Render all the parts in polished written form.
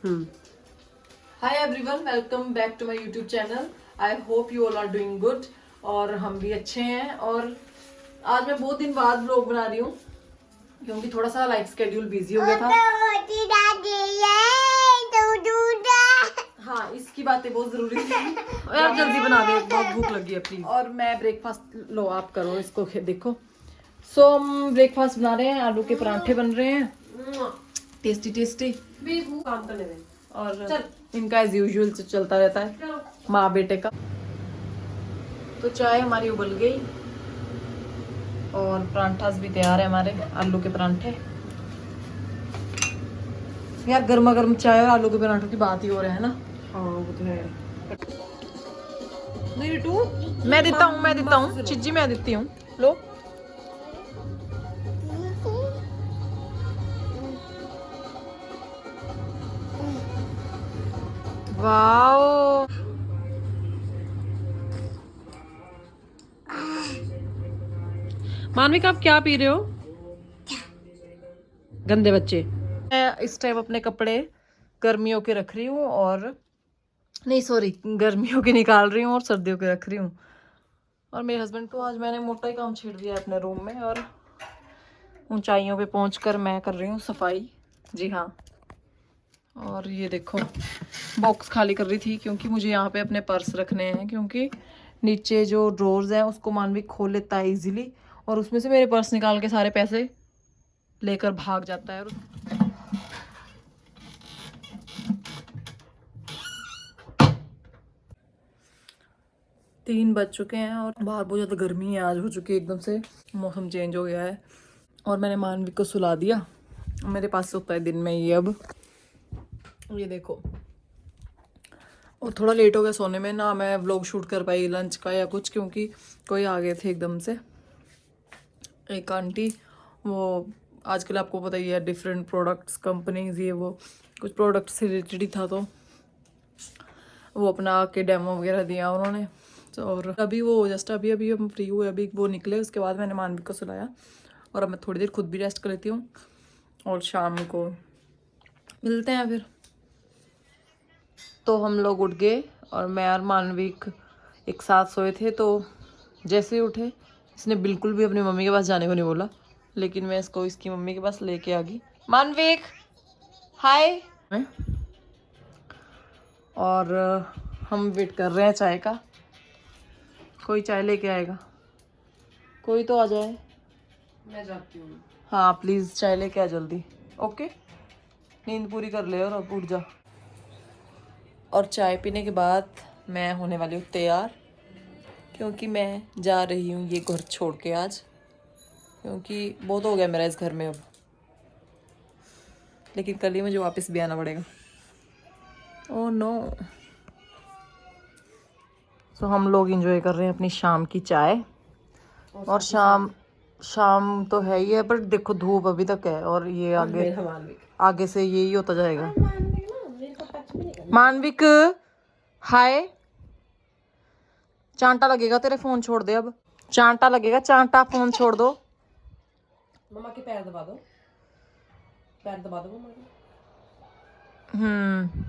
Hi everyone, welcome back to my YouTube channel. I hope you all are doing good. और हम भी अच्छे हैं। और आज मैं बहुत दिन बाद व्लॉग बना रही हूँ क्योंकि थोड़ा सा लाइफ स्केड्यूल बिजी हो गया था। हाँ, इसकी बातें बहुत जरूरी थी। आप जल्दी बना दे, बहुत भूख लगी है प्लीज। और मैं ब्रेकफास्ट, लो आप करो इसको, देखो। सो हम ब्रेकफास्ट बना रहे हैं, आलू के परांठे बन रहे हैं, टेस्टी टेस्टी। काम करने में और इनका एज यूजुअल से चलता रहता है, माँ बेटे का। तो चाय हमारी उबल गई और परांठास भी तैयार है हमारे, आलू के परांठे। यार गर्मा गर्म चाय और आलू के परांठों की बात ही हो रहा है ना। हाँ वो तो है। नहीं टू, मैं देता हूँ चिज्जी, मैं देती हूँ, लो। वाओ, मानविक आप क्या पी रहे हो? गंदे बच्चे। मैं इस टाइम अपने कपड़े गर्मियों के रख रही हूँ, और नहीं सॉरी, गर्मियों के निकाल रही हूँ और सर्दियों के रख रही हूँ। और मेरे हस्बैंड को आज मैंने मोटा ही काम छेड़ दिया है अपने रूम में, और ऊंचाइयों पे पहुंचकर मैं कर रही हूँ सफाई। जी हाँ। और ये देखो, बॉक्स खाली कर रही थी क्योंकि मुझे यहाँ पे अपने पर्स रखने हैं, क्योंकि नीचे जो ड्रॉर्स हैं उसको मानविक खोल लेता है इजीली, और उसमें से मेरे पर्स निकाल के सारे पैसे लेकर भाग जाता है। 3 बज चुके हैं और बाहर बहुत ज़्यादा गर्मी है आज हो चुकी है, एकदम से मौसम चेंज हो गया है। और मैंने मानविक को सुला दिया, मेरे पास सोता है दिन में ये अब। ये देखो, और थोड़ा लेट हो गया सोने में ना, मैं व्लॉग शूट कर पाई लंच का या कुछ, क्योंकि कोई आ गए थे एकदम से। एक आंटी, वो आजकल आपको पता ही है, डिफरेंट प्रोडक्ट्स कंपनीज, ये वो कुछ प्रोडक्ट से रिलेटेड ही था, तो वो अपना आके डेमो वगैरह दिया उन्होंने। तो और अभी वो जस्ट अभी हम फ्री हुए, अभी वो निकले, उसके बाद मैंने मानविक को सुलाया और अब मैं थोड़ी देर खुद भी रेस्ट कर लेती हूँ, और शाम को मिलते हैं फिर। तो हम लोग उठ गए और मैं और मानविक एक साथ सोए थे, तो जैसे ही उठे इसने बिल्कुल भी अपनी मम्मी के पास जाने को नहीं बोला, लेकिन मैं इसको इसकी मम्मी के पास लेके आ गई। मानविक हाय। और हम वेट कर रहे हैं चाय का, कोई चाय लेके आएगा, कोई तो आ जाए। मैं जाती हूँ। हाँ प्लीज़ चाय लेके आ जल्दी, ओके। नींद पूरी कर ले और अब उठ जा। और चाय पीने के बाद मैं होने वाली हूँ तैयार, क्योंकि मैं जा रही हूँ ये घर छोड़ के आज, क्योंकि बहुत हो गया मेरा इस घर में अब, लेकिन कल ही मुझे वापस भी आना पड़ेगा। Oh no. सो हम लोग एंजॉय कर रहे हैं अपनी शाम की चाय। और शाम तो है ही है, पर देखो धूप अभी तक है, और ये आगे से यही होता जाएगा। मानविक हाय, चांटा लगेगा तेरे, फोन छोड़ दे अब, चांटा लगेगा, चांटा, फोन छोड़ दो। मम्मा के पैर दबा दो, पैर दबा दो मम्मा के।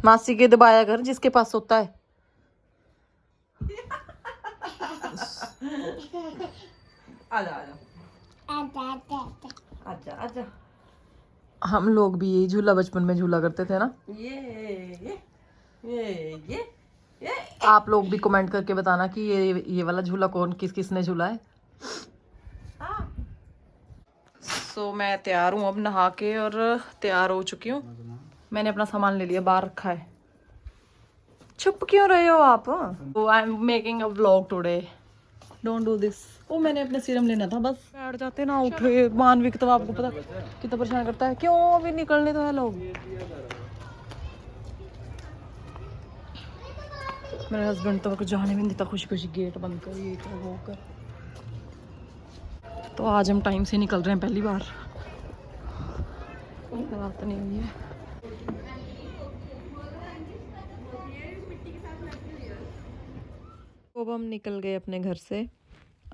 मासी के दबाया कर जिसके पास होता है। आजा आजा आजा। हम लोग भी यही झूला बचपन में झूला करते थे ना। ये आप लोग भी कमेंट करके बताना कि ये वाला झूला कौन किसने झूला है। सो मैं तैयार हूँ अब नहा के, और तैयार हो चुकी हूँ। मैंने अपना सामान ले लिया, बाहर रखा है। चुप क्यों रहे हो आप? I am making a vlog today, don't do this. ओ मैंने अपने सीरम लेना था, बस बैठ जाते ना, उठे। मानविक तो आपको पता कितना परेशान करता है। क्यों अभी निकलने तो है लोग। मेरे हस्बैंड तो जाने भी नहीं देता, खुशी खुशी गेट बंद कर, ये कर वो कर। तो आज हम टाइम से निकल रहे हैं, पहली बार। रात नहीं हुई है। अब हम निकल गए अपने घर से।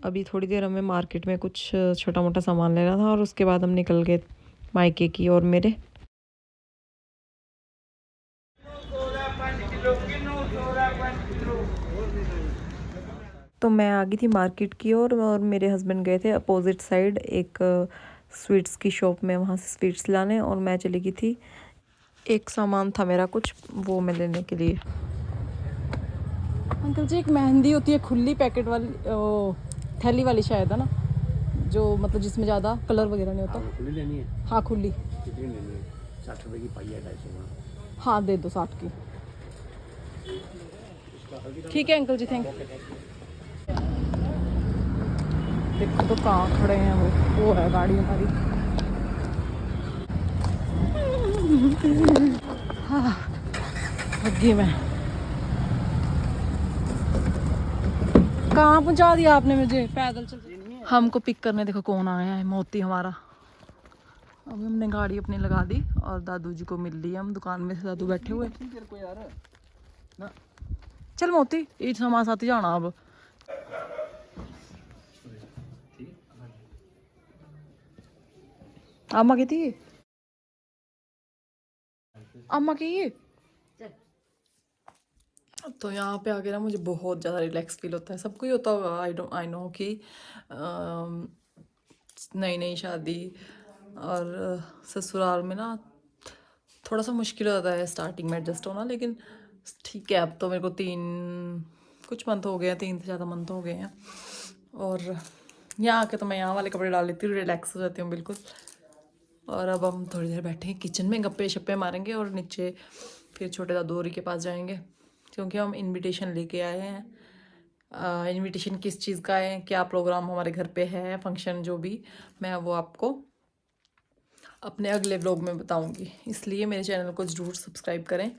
अभी थोड़ी देर हमें मार्केट में कुछ छोटा मोटा सामान लेना था, और उसके बाद हम निकल गए मायके की और मेरे। तो मैं आ गई थी मार्केट की ओर और मेरे हस्बैंड गए थे अपोजिट साइड एक स्वीट्स की शॉप में, वहाँ से स्वीट्स लाने, और मैं चली गई थी, एक सामान था मेरा कुछ, वो मैं लेने के लिए। अंकल जी, एक मेहंदी होती है खुली पैकेट वाली, थैली वाली शायद है ना, जो मतलब जिसमें ज़्यादा कलर वगैरह नहीं होता। खुली लेनी है? हाँ खुली। कितनी लेनी है? 60 रुपए की पाई है, 250 का। हाँ दे दो 60 की। ठीक है अंकल जी, थैंक यू। देखो तो कहाँ खड़े हैं वो है गाड़ी हमारी। हाँ लगी मैं। कहाँ पहुँचा दिया आपने मुझे, पैदल चल। हमको पिक करने देखो कौन आया है, मोती हमारा। अभी हमने गाड़ी अपनी लगा दी और दादू जी को मिल लिया, हम दुकान में से दादू बैठे हुए। चल मोती, ये हमारे साथ ही जाना अब। अम्मा की थी, अम्मा की ये। तो यहाँ पे आके ना मुझे बहुत ज़्यादा रिलैक्स फील होता है। सबको ही होता होगा, आई नो कि नई नई शादी और ससुराल में ना थोड़ा सा मुश्किल होता है स्टार्टिंग में एडजस्ट होना, लेकिन ठीक है। अब तो मेरे को कुछ मंथ हो गए हैं, 3 से ज़्यादा मंथ हो गए हैं, और यहाँ आके तो मैं यहाँ वाले कपड़े डाल लेती हूँ, रिलैक्स हो जाती हूँ बिल्कुल। और अब हम थोड़ी देर बैठे हैं किचन में, गप्पे शप्पे मारेंगे और नीचे फिर छोटे दादू होरी के पास जाएंगे, क्योंकि हम इनविटेशन लेके आए हैं। इनविटेशन किस चीज़ का है, क्या प्रोग्राम हमारे घर पे है, फंक्शन जो भी, मैं वो आपको अपने अगले व्लॉग में बताऊंगी। इसलिए मेरे चैनल को ज़रूर सब्सक्राइब करें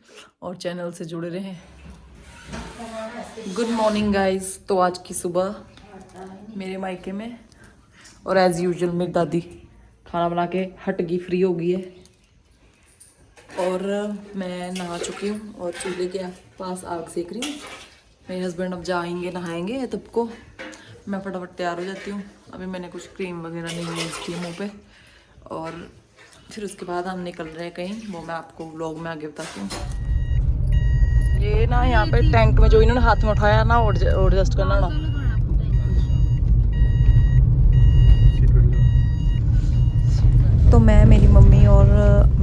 और चैनल से जुड़े रहें। Good morning guys. तो आज की सुबह मेरे मायके में, और एज़ यूजुअल मेरी दादी खाना बना के हट गई, फ्री हो गई है, और मैं नहा चुकी हूँ और चूल्हे के पास आग सेक रही हूँ। मेरे हस्बैंड अब जाएंगे नहाएंगे, तब को मैं फटाफट तैयार हो जाती हूँ। अभी मैंने कुछ क्रीम वगैरह नहीं यूज़ की मुँह पे, और फिर उसके बाद हम निकल रहे हैं कहीं, वो मैं आपको व्लॉग में आगे बताती हूँ। ये ना यहाँ पे टैंक में जो इन्होंने हाथ में उठाया ना, एडजस्ट करना ना। तो मैं, मेरी मम्मी और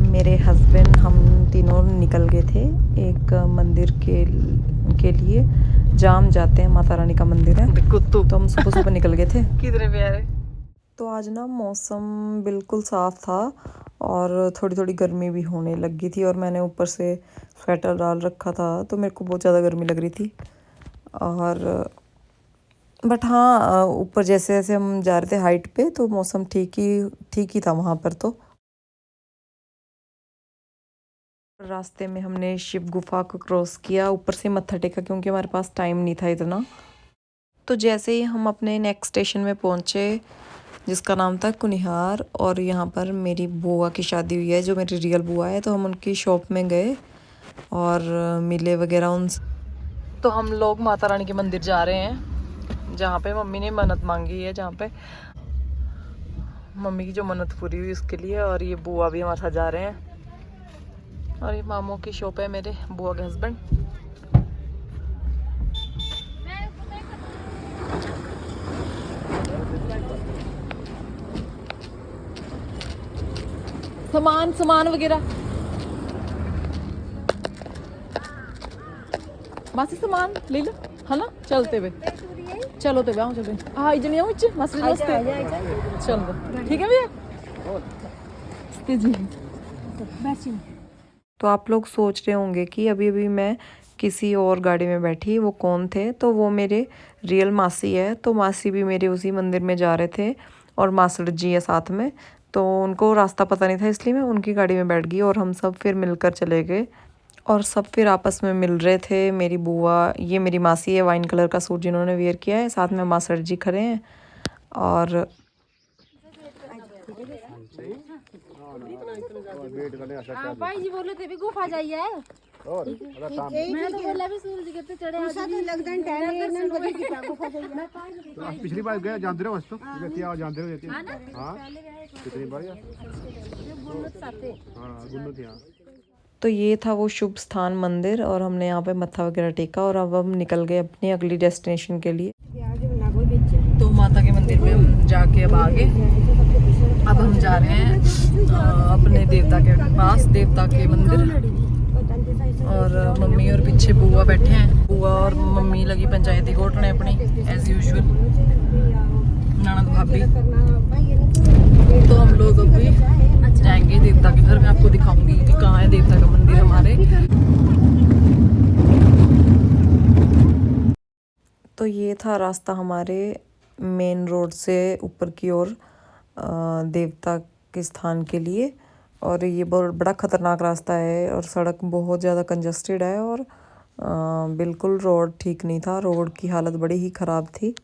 मेरे हस्बैंड, हम तीनों निकल गए थे एक मंदिर के लिए। जाम जाते हैं, माता रानी का मंदिर है, तो हम सुबह सुबह निकल गए थे। कितने प्यारे। तो आज ना मौसम बिल्कुल साफ था और थोड़ी थोड़ी गर्मी भी होने लगी थी, और मैंने ऊपर से स्वेटर डाल रखा था, तो मेरे को बहुत ज़्यादा गर्मी लग रही थी। और बट हाँ, ऊपर जैसे जैसे हम जा रहे थे हाइट पे, तो मौसम ठीक ही था वहाँ पर। तो रास्ते में हमने शिव गुफा को क्रॉस किया, ऊपर से मत्था टेका, क्योंकि हमारे पास टाइम नहीं था इतना। तो जैसे ही हम अपने नेक्स्ट स्टेशन में पहुँचे, जिसका नाम था कुनिहार, और यहाँ पर मेरी बुआ की शादी हुई है, जो मेरी रियल बुआ है, तो हम उनकी शॉप में गए और मिले वगैरह उनसे। तो हम लोग माता रानी के मंदिर जा रहे हैं, जहाँ पे मम्मी ने मन्नत मांगी है, जहाँ पे मम्मी की जो मन्नत पूरी हुई उसके लिए। और ये बुआ भी हमारे साथ जा रहे हैं, और ये मामू की शॉप है मेरे बुआ के हस्बैंड। सामान वगैरह बस सामान ले लो, है ना, चलते हुए। चलो तो ब्याह चलते। हाँ इजने विच मसरी दोस्ते चलो, ठीक है भैया। तो आप लोग सोच रहे होंगे कि अभी अभी मैं किसी और गाड़ी में बैठी, वो कौन थे? तो वो मेरे रियल मासी है। तो मासी भी मेरे उसी मंदिर में जा रहे थे, और मासड़ जी है साथ में, तो उनको रास्ता पता नहीं था, इसलिए मैं उनकी गाड़ी में बैठ गई और हम सब फिर मिलकर चले गए। और सब फिर आपस में मिल रहे थे। मेरी बुआ, ये मेरी मासी है, वाइन कलर का सूट जिन्होंने वेयर किया है, साथ में मासड़ जी खड़े हैं। और भाई जी बोले थे भी गुफा जाइए, और मैं तो बोला भी सूरज के तो चढ़े आज भी लगदा टाइम बजे की गुफा जाइए। तो आप पिछली बार गए, जानते रहो तो देती आओ, जानते रहो देती। हां कितनी बार या गुन्नत साथे। हां गुन्नत। हां तो ये था वो शुभ स्थान मंदिर, और हमने यहाँ पे मत्था वगैरह टेका और अब हम निकल गए अपनी अगली डेस्टिनेशन के लिए। तो माता के मंदिर में हम जाके अब आगे अब हम जा रहे हैं अपने देवता के पास, देवता के मंदिर। और मम्मी और पीछे बुआ बैठे हैं, बुआ और मम्मी लगी पंचायती घोटने अपनी एज यूजुअल, ननद भाभी। तो हम लोग अभी जाएंगे देवता के घर। मैं आपको दिखाऊंगी कि कहाँ है देवता का मंदिर हमारे। तो ये था रास्ता हमारे मेन रोड से ऊपर की ओर देवता के स्थान के लिए, और ये बहुत बड़ा ख़तरनाक रास्ता है और सड़क बहुत ज़्यादा कंजस्टेड है, और बिल्कुल रोड ठीक नहीं था, रोड की हालत बड़ी ही ख़राब थी।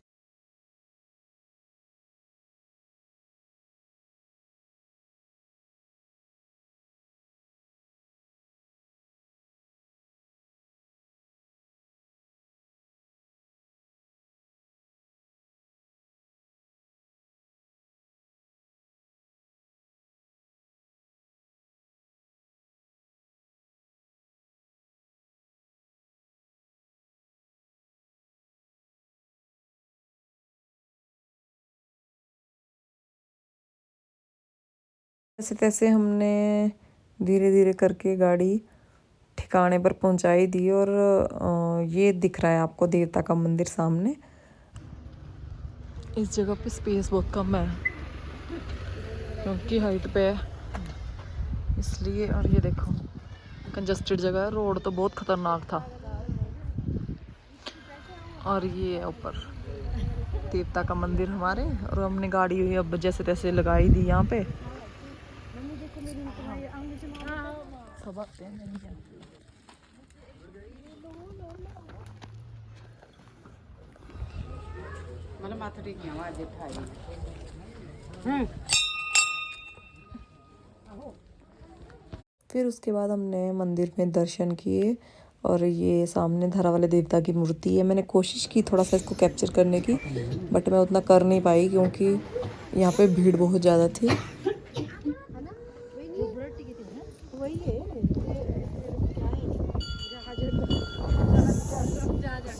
जैसे तैसे हमने धीरे धीरे करके गाड़ी ठिकाने पर पहुंचाई दी, और ये दिख रहा है आपको देवता का मंदिर सामने। इस जगह पे स्पेस बहुत कम है क्योंकि हाइट पे है इसलिए, और ये देखो कंजस्टेड जगह है, रोड तो बहुत खतरनाक था। और ये है ऊपर देवता का मंदिर हमारे, और हमने गाड़ी अब जैसे तैसे लगाई दी यहाँ पे। सब आते हैं मतलब माथा टेकिया आज फिर उसके बाद हमने मंदिर में दर्शन किए, और ये सामने धरा वाले देवता की मूर्ति है। मैंने कोशिश की थोड़ा सा इसको कैप्चर करने की, बट मैं उतना कर नहीं पाई क्योंकि यहाँ पे भीड़ बहुत ज़्यादा थी।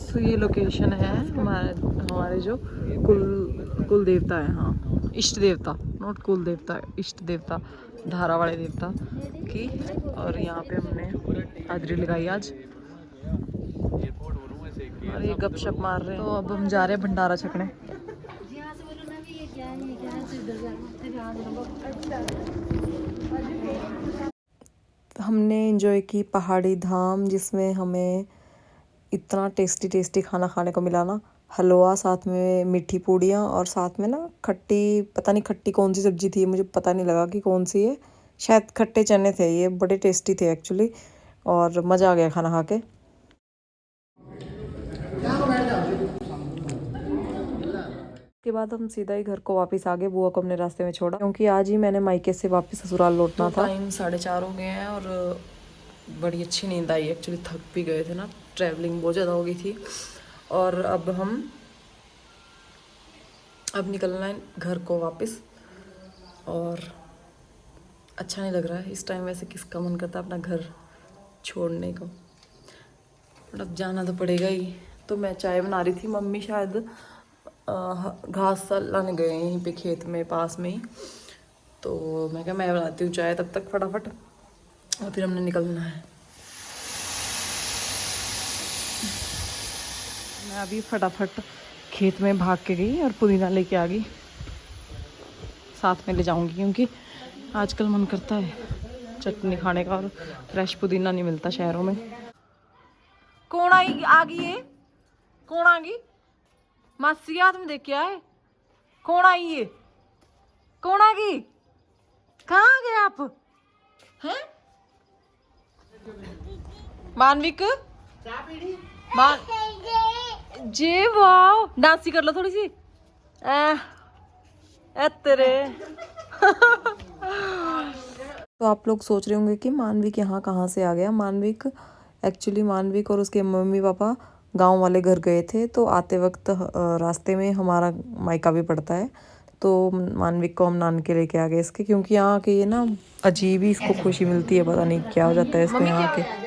तो ये लोकेशन है हमारे जो कुल देवता है, हाँ इष्ट देवता, नॉट कुल देवता, इष्ट देवता धारा वाले देवता की। और यहाँ पे हमने हाजिरी लगाई आज, और ये गपशप मार रहे हैं। तो अब हम जा रहे हैं भंडारा छकने। हमने एंजॉय की पहाड़ी धाम, जिसमें हमें इतना टेस्टी टेस्टी खाना खाने को मिला ना, हलवा, साथ में मीठी पूड़ियाँ, और साथ में ना खट्टी, पता नहीं खट्टी कौन सी सब्जी थी, मुझे पता नहीं लगा कि कौन सी है, शायद खट्टे चने थे, ये बड़े टेस्टी थे एक्चुअली, और मज़ा आ गया खाना खा के। उसके बाद हम सीधा ही घर को वापस आ गए, बुआ को हमने रास्ते में छोड़ा क्योंकि आज ही मैंने मायके से वापस ससुराल लौटना था। टाइम 4:30 हो गए हैं, और बड़ी अच्छी नींद आई एक्चुअली, थक भी गए थे ना, ट्रैवलिंग बहुत ज़्यादा हो गई थी। और अब निकलना है घर को वापस, और अच्छा नहीं लग रहा है इस टाइम। वैसे किसका मन करता है अपना घर छोड़ने को, बट अब जाना तो पड़ेगा ही। तो मैं चाय बना रही थी, मम्मी शायद घास सा लाने गए यहीं पे खेत में पास में ही, तो मैं कहा मैं बनाती हूँ चाय तब तक फटाफट, और फिर हमने निकलना है। मैं अभी फटाफट खेत में भाग के गई और पुदीना लेके आ गई, साथ में ले जाऊंगी क्योंकि आजकल मन करता है चटनी खाने का, और फ्रेश पुदीना नहीं मिलता शहरों में। कौन आ गई है? कौन आ गई? मासी के हाथ में देख के आए। कौन आई है? कौन आ गई? कहाँ गए आप हैं? मानविक जी वाह, डांसी कर लो थोड़ी सी तेरे। तो आप लोग सोच रहे होंगे कि मानविक यहाँ कहाँ से आ गया। एक्चुअली मानविक और उसके मम्मी पापा गांव वाले घर गए थे, तो आते वक्त रास्ते में हमारा मायका भी पड़ता है, तो मानविक को हम नानके लेके आ गए इसके, क्योंकि यहाँ के ये ना अजीब ही इसको खुशी मिलती है, पता नहीं क्या हो जाता है इसको यहाँ के।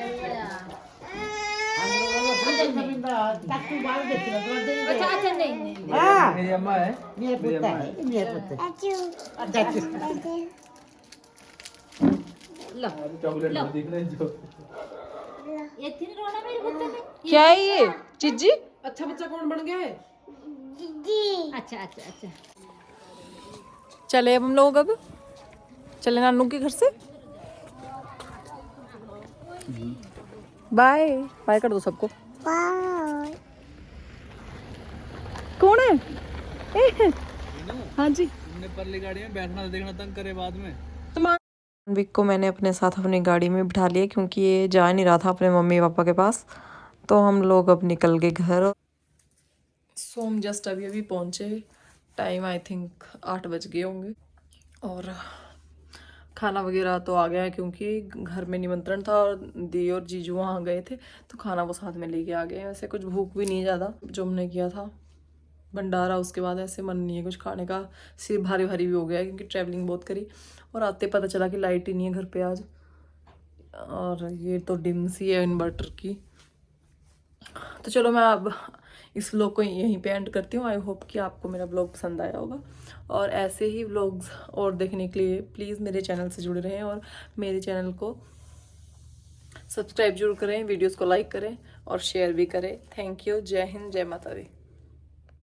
मेरी अम्मा है, मेरी अम्मा है। चॉकलेट दिख रहे हैं जो। क्या है ये चिज्जी? अच्छा बच्चा कौन बन गया है? अच्छा अच्छा अच्छा। चले अब हम लोग, अब चले नानू के घर से। बाय बाय कर दो सबको। कौन है? हाँ जी, तुमने परली गाड़ी में बैठना देखना तंग करे बाद में। मानविक को मैंने अपने साथ अपनी गाड़ी में बिठा लिया, क्योंकि ये जा नहीं रहा था अपने मम्मी पापा के पास। तो हम लोग अब निकल गए घर। सो हम जस्ट अभी अभी पहुँचे। टाइम आई थिंक 8 बज गए होंगे। और खाना वगैरह तो आ गया है, क्योंकि घर में निमंत्रण था और दी और जीजू वहाँ गए थे, तो खाना वो साथ में लेके आ गए। वैसे कुछ भूख भी नहीं ज़्यादा, जो हमने किया था भंडारा, उसके बाद ऐसे मन नहीं है कुछ खाने का। सिर भारी भारी भी हो गया है, क्योंकि ट्रैवलिंग बहुत करी। और आते पता चला कि लाइट ही नहीं है घर पे आज। और ये तो डिम सी है इन्वर्टर की। तो चलो मैं अब इस व्लॉग को यहीं पे एंड करती हूँ। आई होप कि आपको मेरा व्लॉग पसंद आया होगा, और ऐसे ही व्लॉग्स और देखने के लिए प्लीज़ मेरे चैनल से जुड़े रहें और मेरे चैनल को सब्सक्राइब जरूर करें, वीडियोस को लाइक करें और शेयर भी करें। Thank you. जय हिंद, जय माता दी।